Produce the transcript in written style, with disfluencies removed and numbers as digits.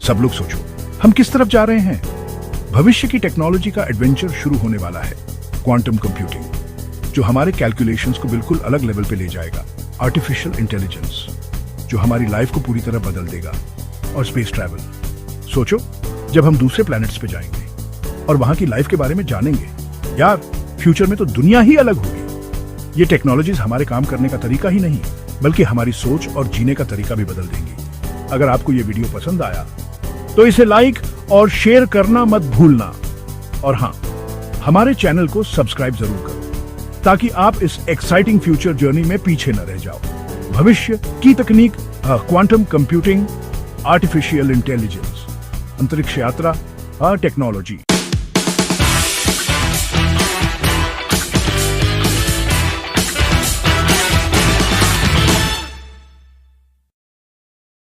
सब लोग सोचो, हम किस तरफ जा रहे हैं? भविष्य की टेक्नोलॉजी का एडवेंचर शुरू होने वाला है। क्वांटम कंप्यूटिंग, जो हमारे कैलकुलेशंस को बिल्कुल अलग लेवल पे ले जाएगा। आर्टिफिशियल इंटेलिजेंस, जो हमारी लाइफ को पूरी तरह बदल देगा। और स्पेस ट्रैवल, सोचो जब हम दूसरे प्लैनेट्स पे जाएंगे और वहां की लाइफ के बारे में जानेंगे। यार, फ्यूचर में तो दुनिया ही अलग होगी। ये टेक्नोलॉजीज हमारे काम करने का तरीका ही नहीं, बल्कि हमारी सोच और जीने का तरीका भी बदल देंगी। अगर आपको ये वीडियो पसंद आया तो इसे लाइक और शेयर करना मत भूलना। और हाँ, हमारे चैनल को सब्सक्राइब जरूर करो, ताकि आप इस एक्साइटिंग फ्यूचर जर्नी में पीछे न रह जाओ। भविष्य की तकनीक, क्वांटम कंप्यूटिंग, आर्टिफिशियल इंटेलिजेंस, अंतरिक्ष यात्रा, टेक्नोलॉजी।